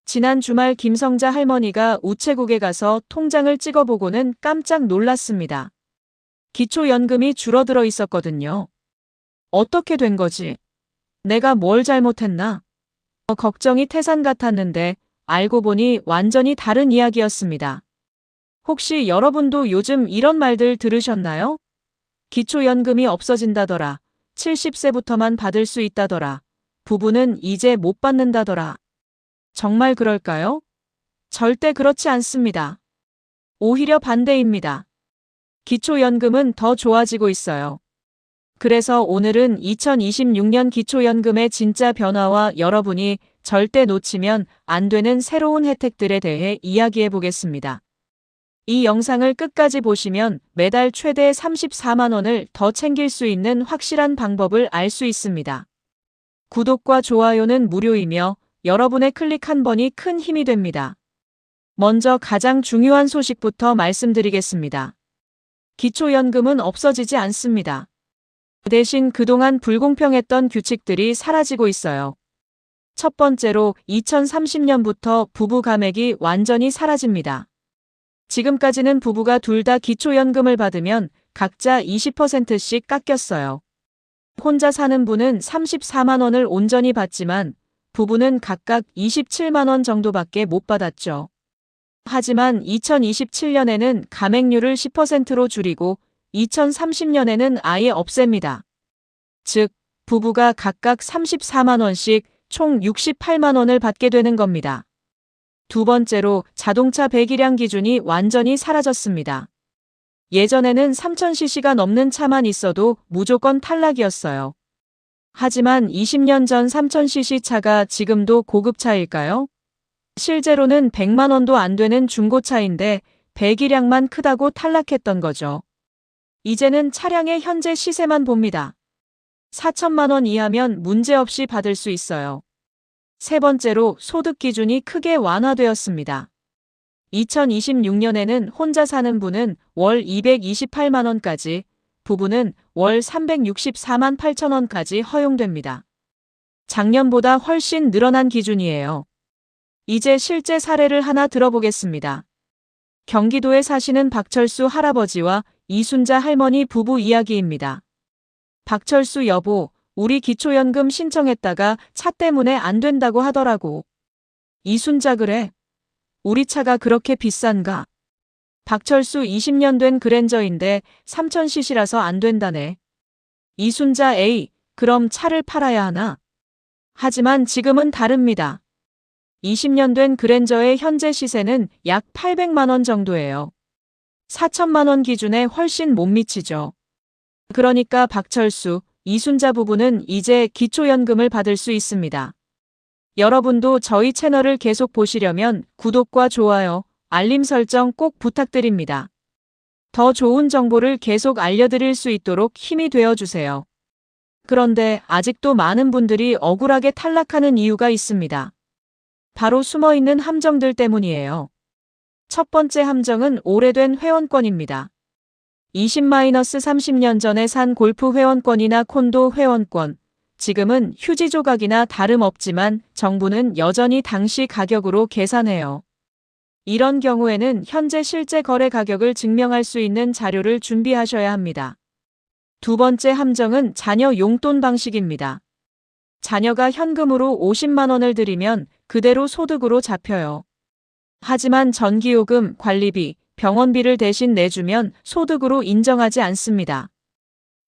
지난 주말 김성자 할머니가 우체국에 가서 통장을 찍어보고는 깜짝 놀랐습니다. 기초연금이 줄어들어 있었거든요. 어떻게 된 거지? 내가 뭘 잘못했나? 걱정이 태산 같았는데 알고 보니 완전히 다른 이야기였습니다. 혹시 여러분도 요즘 이런 말들 들으셨나요? 기초연금이 없어진다더라. 70세부터만 받을 수 있다더라. 부부는 이제 못 받는다더라. 정말 그럴까요? 절대 그렇지 않습니다. 오히려 반대입니다. 기초연금은 더 좋아지고 있어요. 그래서 오늘은 2026년 기초연금의 진짜 변화와 여러분이 절대 놓치면 안 되는 새로운 혜택들에 대해 이야기해 보겠습니다. 이 영상을 끝까지 보시면 매달 최대 34만 원을 더 챙길 수 있는 확실한 방법을 알 수 있습니다. 구독과 좋아요는 무료이며 여러분의 클릭 한 번이 큰 힘이 됩니다. 먼저 가장 중요한 소식부터 말씀드리겠습니다. 기초연금은 없어지지 않습니다. 대신 그동안 불공평했던 규칙들이 사라지고 있어요. 첫 번째로 2030년부터 부부 감액이 완전히 사라집니다. 지금까지는 부부가 둘 다 기초연금을 받으면 각자 20%씩 깎였어요. 혼자 사는 분은 34만 원을 온전히 받지만 부부는 각각 27만 원 정도밖에 못 받았죠. 하지만 2027년에는 감액률을 10%로 줄이고 2030년에는 아예 없앱니다. 즉, 부부가 각각 34만 원씩 총 68만 원을 받게 되는 겁니다. 두 번째로 자동차 배기량 기준이 완전히 사라졌습니다. 예전에는 3000cc가 넘는 차만 있어도 무조건 탈락이었어요. 하지만 20년 전 3000cc 차가 지금도 고급차일까요? 실제로는 100만 원도 안 되는 중고차인데 배기량만 크다고 탈락했던 거죠. 이제는 차량의 현재 시세만 봅니다. 4천만 원 이하면 문제없이 받을 수 있어요. 세 번째로 소득 기준이 크게 완화되었습니다. 2026년에는 혼자 사는 분은 월 228만 원까지, 부부는 월 364만 8천 원까지 허용됩니다. 작년보다 훨씬 늘어난 기준이에요. 이제 실제 사례를 하나 들어보겠습니다. 경기도에 사시는 박철수 할아버지와 이순자 할머니 부부 이야기입니다. 박철수 여보, 우리 기초연금 신청했다가 차 때문에 안 된다고 하더라고. 이순자 그래? 우리 차가 그렇게 비싼가? 박철수 20년 된 그랜저인데 3000cc라서 안 된다네. 이순자 에이, 그럼 차를 팔아야 하나? 하지만 지금은 다릅니다. 20년 된 그랜저의 현재 시세는 약 800만 원 정도예요. 4천만 원 기준에 훨씬 못 미치죠. 그러니까 박철수, 이순자 부부는 이제 기초연금을 받을 수 있습니다. 여러분도 저희 채널을 계속 보시려면 구독과 좋아요, 알림 설정 꼭 부탁드립니다. 더 좋은 정보를 계속 알려드릴 수 있도록 힘이 되어주세요. 그런데 아직도 많은 분들이 억울하게 탈락하는 이유가 있습니다. 바로 숨어있는 함정들 때문이에요. 첫 번째 함정은 오래된 회원권입니다. 20-30년 전에 산 골프 회원권이나 콘도 회원권, 지금은 휴지 조각이나 다름없지만 정부는 여전히 당시 가격으로 계산해요. 이런 경우에는 현재 실제 거래 가격을 증명할 수 있는 자료를 준비하셔야 합니다. 두 번째 함정은 자녀 용돈 방식입니다. 자녀가 현금으로 50만 원을 들이면 그대로 소득으로 잡혀요. 하지만 전기요금, 관리비, 병원비를 대신 내주면 소득으로 인정하지 않습니다.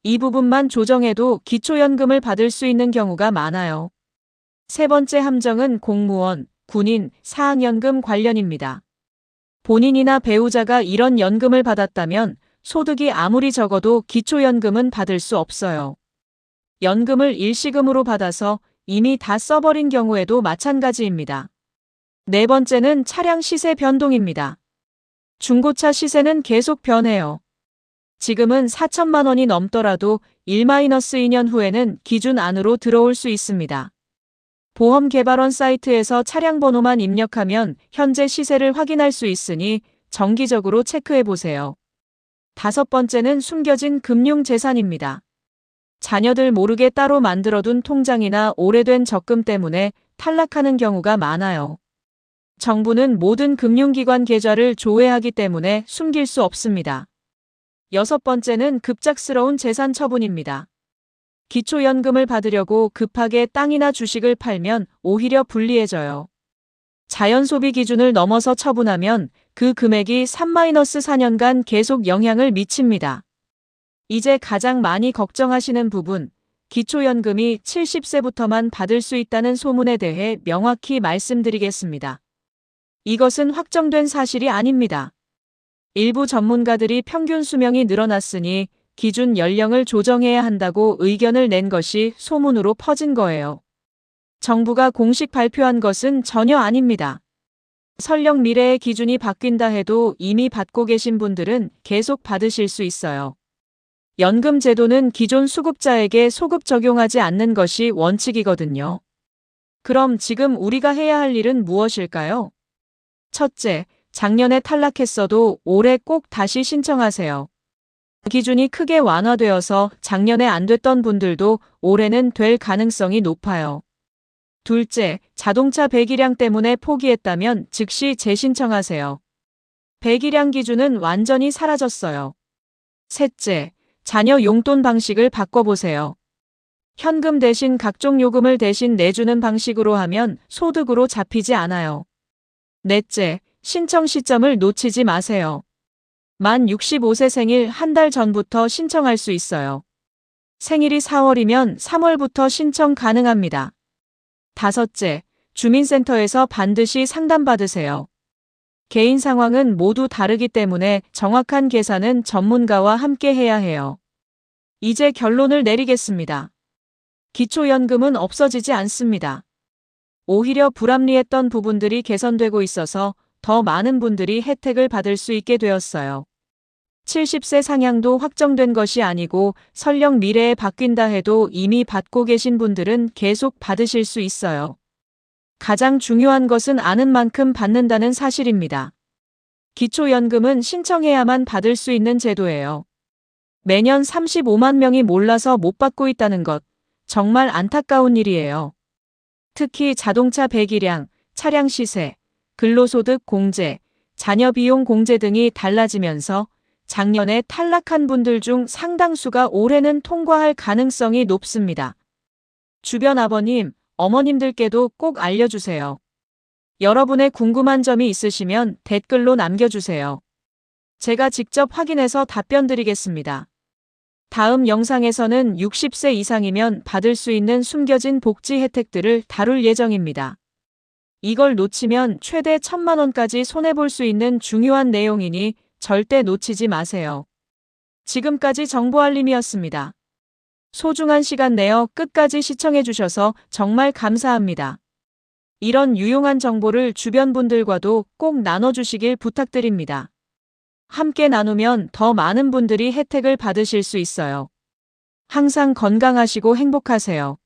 이 부분만 조정해도 기초연금을 받을 수 있는 경우가 많아요. 세 번째 함정은 공무원, 군인, 사학연금 관련입니다. 본인이나 배우자가 이런 연금을 받았다면 소득이 아무리 적어도 기초연금은 받을 수 없어요. 연금을 일시금으로 받아서 이미 다 써버린 경우에도 마찬가지입니다. 네 번째는 차량 시세 변동입니다. 중고차 시세는 계속 변해요. 지금은 4천만 원이 넘더라도 1-2년 후에는 기준 안으로 들어올 수 있습니다. 보험개발원 사이트에서 차량 번호만 입력하면 현재 시세를 확인할 수 있으니 정기적으로 체크해보세요. 다섯 번째는 숨겨진 금융재산입니다. 자녀들 모르게 따로 만들어둔 통장이나 오래된 적금 때문에 탈락하는 경우가 많아요. 정부는 모든 금융기관 계좌를 조회하기 때문에 숨길 수 없습니다. 여섯 번째는 급작스러운 재산 처분입니다. 기초연금을 받으려고 급하게 땅이나 주식을 팔면 오히려 불리해져요. 자연소비 기준을 넘어서 처분하면 그 금액이 3-4년간 계속 영향을 미칩니다. 이제 가장 많이 걱정하시는 부분, 기초연금이 70세부터만 받을 수 있다는 소문에 대해 명확히 말씀드리겠습니다. 이것은 확정된 사실이 아닙니다. 일부 전문가들이 평균 수명이 늘어났으니 기준 연령을 조정해야 한다고 의견을 낸 것이 소문으로 퍼진 거예요. 정부가 공식 발표한 것은 전혀 아닙니다. 설령 미래의 기준이 바뀐다 해도 이미 받고 계신 분들은 계속 받으실 수 있어요. 연금 제도는 기존 수급자에게 소급 적용하지 않는 것이 원칙이거든요. 그럼 지금 우리가 해야 할 일은 무엇일까요? 첫째, 작년에 탈락했어도 올해 꼭 다시 신청하세요. 기준이 크게 완화되어서 작년에 안 됐던 분들도 올해는 될 가능성이 높아요. 둘째, 자동차 배기량 때문에 포기했다면 즉시 재신청하세요. 배기량 기준은 완전히 사라졌어요. 셋째, 자녀 용돈 방식을 바꿔보세요. 현금 대신 각종 요금을 대신 내주는 방식으로 하면 소득으로 잡히지 않아요. 넷째, 신청 시점을 놓치지 마세요. 만 65세 생일 한 달 전부터 신청할 수 있어요. 생일이 4월이면 3월부터 신청 가능합니다. 다섯째, 주민센터에서 반드시 상담받으세요. 개인 상황은 모두 다르기 때문에 정확한 계산은 전문가와 함께 해야 해요. 이제 결론을 내리겠습니다. 기초연금은 없어지지 않습니다. 오히려 불합리했던 부분들이 개선되고 있어서 더 많은 분들이 혜택을 받을 수 있게 되었어요. 70세 상향도 확정된 것이 아니고 설령 미래에 바뀐다 해도 이미 받고 계신 분들은 계속 받으실 수 있어요. 가장 중요한 것은 아는 만큼 받는다는 사실입니다. 기초연금은 신청해야만 받을 수 있는 제도예요. 매년 35만 명이 몰라서 못 받고 있다는 것, 정말 안타까운 일이에요. 특히 자동차 배기량, 차량 시세, 근로소득 공제, 자녀 비용 공제 등이 달라지면서 작년에 탈락한 분들 중 상당수가 올해는 통과할 가능성이 높습니다. 주변 아버님, 어머님들께도 꼭 알려주세요. 여러분의 궁금한 점이 있으시면 댓글로 남겨주세요. 제가 직접 확인해서 답변 드리겠습니다. 다음 영상에서는 60세 이상이면 받을 수 있는 숨겨진 복지 혜택들을 다룰 예정입니다. 이걸 놓치면 최대 1,000만 원까지 손해볼 수 있는 중요한 내용이니 절대 놓치지 마세요. 지금까지 정보알림이었습니다. 소중한 시간 내어 끝까지 시청해주셔서 정말 감사합니다. 이런 유용한 정보를 주변 분들과도 꼭 나눠주시길 부탁드립니다. 함께 나누면 더 많은 분들이 혜택을 받으실 수 있어요. 항상 건강하시고 행복하세요.